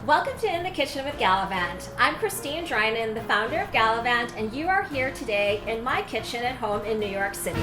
Welcome to In the Kitchen with Galavante. I'm Christine Drynan, the founder of Galavante, and you are here today in my kitchen at home in New York City.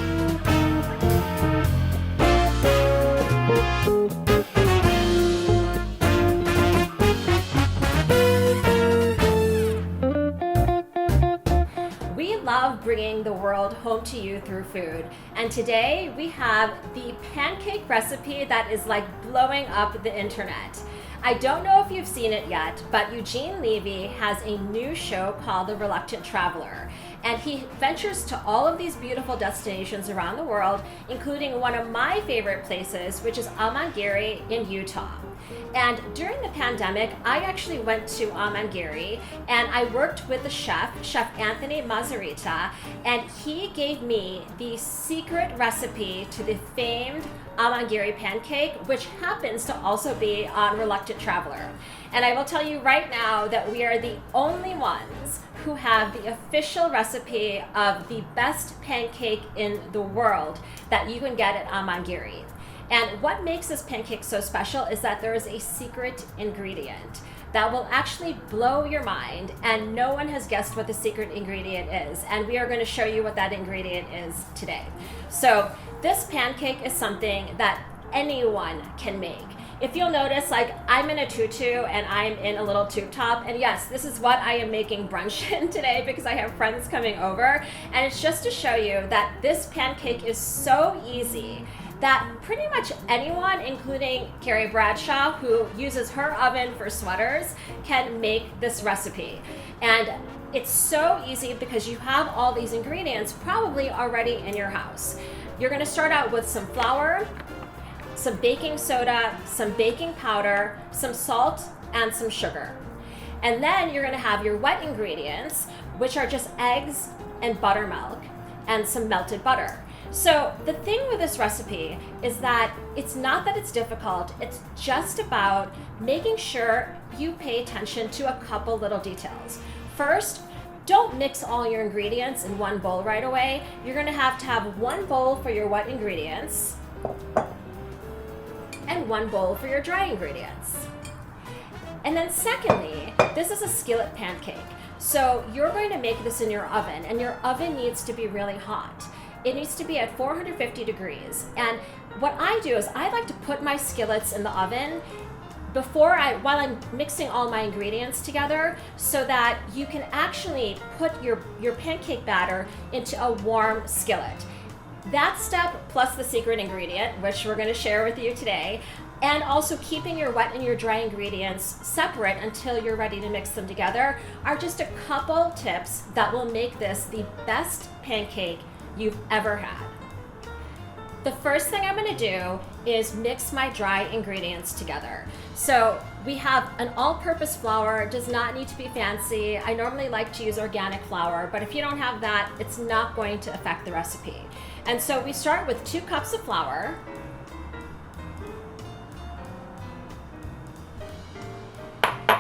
We love bringing the world home to you through food, and today we have the pancake recipe that is like blowing up the internet. I don't know if you've seen it yet, but Eugene Levy has a new show called The Reluctant Traveler, and he ventures to all of these beautiful destinations around the world, including one of my favorite places, which is Amangiri in Utah. And during the pandemic, I actually went to Amangiri and I worked with the chef Anthony Mazzarita, and he gave me the secret recipe to the famed Amangiri Pancake, which happens to also be on Reluctant Traveler. And I will tell you right now that we are the only ones who have the official recipe of the best pancake in the world that you can get at Amangiri. And what makes this pancake so special is that there is a secret ingredient that will actually blow your mind, and no one has guessed what the secret ingredient is. And we are going to show you what that ingredient is today. So this pancake is something that anyone can make. If you'll notice, like, I'm in a tutu and I'm in a little tube top, and yes, this is what I am making brunch in today because I have friends coming over, and it's just to show you that this pancake is so easy that pretty much anyone, including Carrie Bradshaw, who uses her oven for sweaters, can make this recipe. And it's so easy because you have all these ingredients probably already in your house. You're gonna start out with some flour, some baking soda, some baking powder, some salt, and some sugar. And then you're gonna have your wet ingredients, which are just eggs and buttermilk and some melted butter. So the thing with this recipe is that it's not that it's difficult, it's just about making sure you pay attention to a couple little details. First, don't mix all your ingredients in one bowl right away. You're gonna have one bowl for your wet ingredients and one bowl for your dry ingredients. And then secondly, this is a skillet pancake. So you're going to make this in your oven, and your oven needs to be really hot. It needs to be at 450 degrees. And what I do is I like to put my skillets in the oven while I'm mixing all my ingredients together, so that you can actually put your pancake batter into a warm skillet. That step, plus the secret ingredient, which we're going to share with you today, and also keeping your wet and your dry ingredients separate until you're ready to mix them together, are just a couple tips that will make this the best pancake you've ever had. The first thing I'm going to do is mix my dry ingredients together. So we have an all-purpose flour. It does not need to be fancy. I normally like to use organic flour, but if you don't have that, it's not going to affect the recipe. And so we start with 2 cups of flour.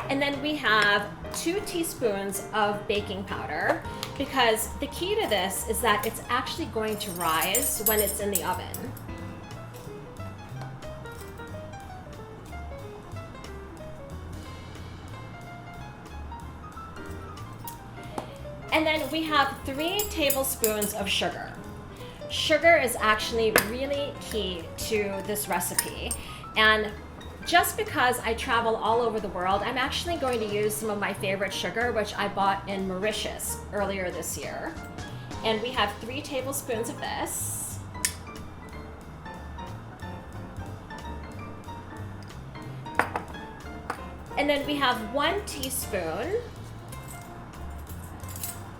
And then we have 2 teaspoons of baking powder, because the key to this is that it's actually going to rise when it's in the oven. And then we have 3 tablespoons of sugar. Sugar is actually really key to this recipe, and just because I travel all over the world, I'm actually going to use some of my favorite sugar, which I bought in Mauritius earlier this year. And we have 3 tablespoons of this. And then we have 1 teaspoon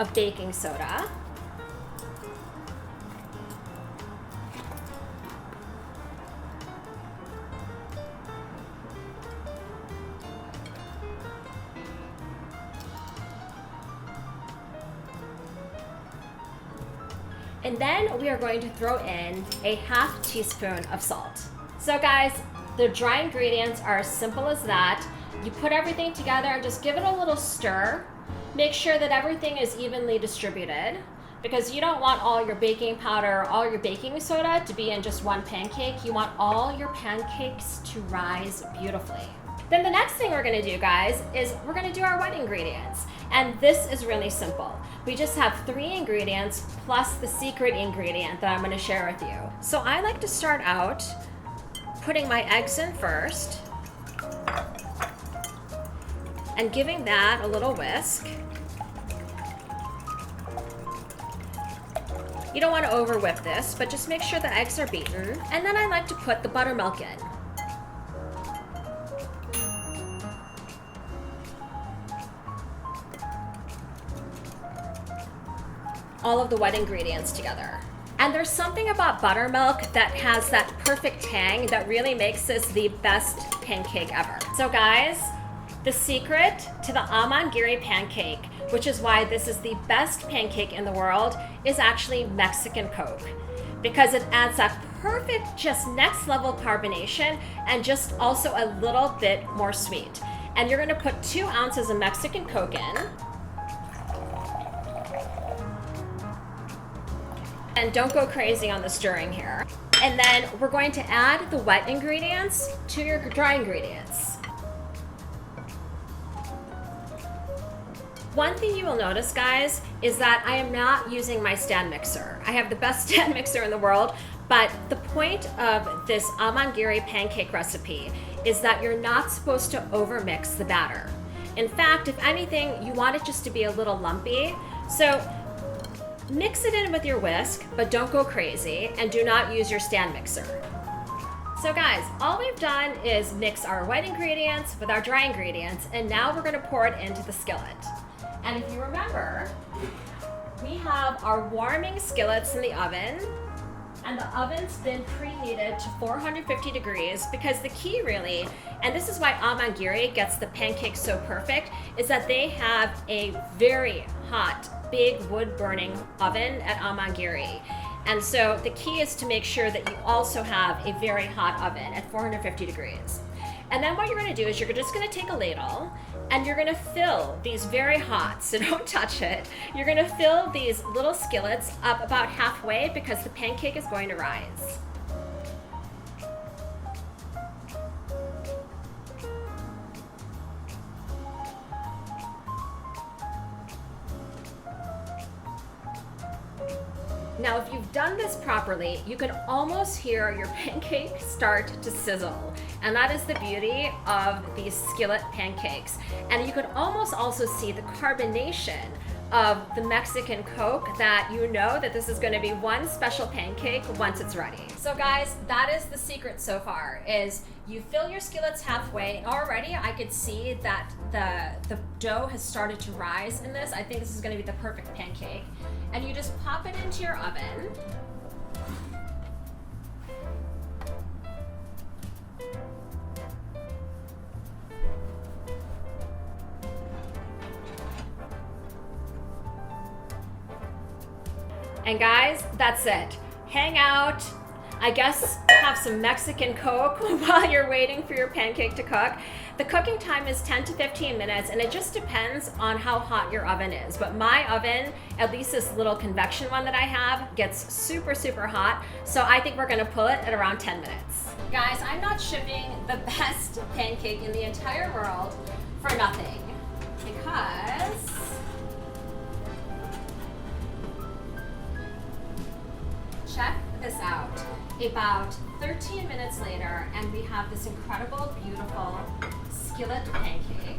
of baking soda. And then we are going to throw in a half teaspoon of salt. So guys, the dry ingredients are as simple as that. You put everything together and just give it a little stir. Make sure that everything is evenly distributed, because you don't want all your baking powder, all your baking soda to be in just one pancake. You want all your pancakes to rise beautifully. Then the next thing we're gonna do, guys, is we're gonna do our wet ingredients. And this is really simple. We just have 3 ingredients plus the secret ingredient that I'm gonna share with you. So I like to start out putting my eggs in first and giving that a little whisk. You don't want to over whip this, but just make sure the eggs are beaten. And then I like to put the buttermilk in. All of the wet ingredients together. And there's something about buttermilk that has that perfect tang that really makes this the best pancake ever. So guys, the secret to the Amangiri pancake, which is why this is the best pancake in the world, is actually Mexican Coke. Because it adds that perfect, just next level carbonation and just also a little bit more sweet. And you're gonna put 2 ounces of Mexican Coke in. And don't go crazy on the stirring here. And then we're going to add the wet ingredients to your dry ingredients. One thing you will notice, guys, is that I am not using my stand mixer. I have the best stand mixer in the world, but the point of this Amangiri pancake recipe is that you're not supposed to overmix the batter. In fact, if anything, you want it just to be a little lumpy. So mix it in with your whisk, but don't go crazy, and do not use your stand mixer. So guys, all we've done is mix our wet ingredients with our dry ingredients, and now we're gonna pour it into the skillet. And if you remember, we have our warming skillets in the oven, and the oven's been preheated to 450 degrees because the key really, and this is why Amangiri gets the pancakes so perfect, is that they have a very hot, big wood burning oven at Amangiri. And so the key is to make sure that you also have a very hot oven at 450 degrees. And then what you're gonna do is you're just gonna take a ladle and you're gonna fill these very hot, so don't touch it. You're gonna fill these little skillets up about halfway because the pancake is going to rise. Now, if you've done this properly, you can almost hear your pancake start to sizzle. And that is the beauty of these skillet pancakes. And you can almost also see the carbonation of the Mexican Coke, that you know that this is gonna be one special pancake once it's ready. So guys, that is the secret so far, is you fill your skillets halfway. Already I could see that the dough has started to rise in this. I think this is gonna be the perfect pancake. And you just pop it into your oven. And guys, that's it. Hang out, I guess have some Mexican Coke while you're waiting for your pancake to cook. The cooking time is 10 to 15 minutes, and it just depends on how hot your oven is. But my oven, at least this little convection one that I have, gets super, super hot. So I think we're gonna pull it at around 10 minutes. Guys, I'm not shipping the best pancake in the entire world for nothing, because check this out. About 13 minutes later, and we have this incredible, beautiful skillet pancake.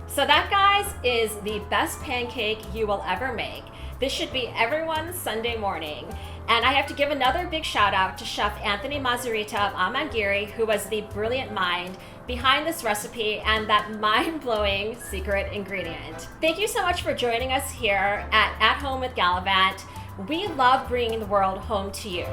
So that, guys, is the best pancake you will ever make. This should be everyone's Sunday morning. And I have to give another big shout out to Chef Anthony Mazzarita of Amangiri, who was the brilliant mind behind this recipe and that mind-blowing secret ingredient. Thank you so much for joining us here at Home with Galavante. We love bringing the world home to you.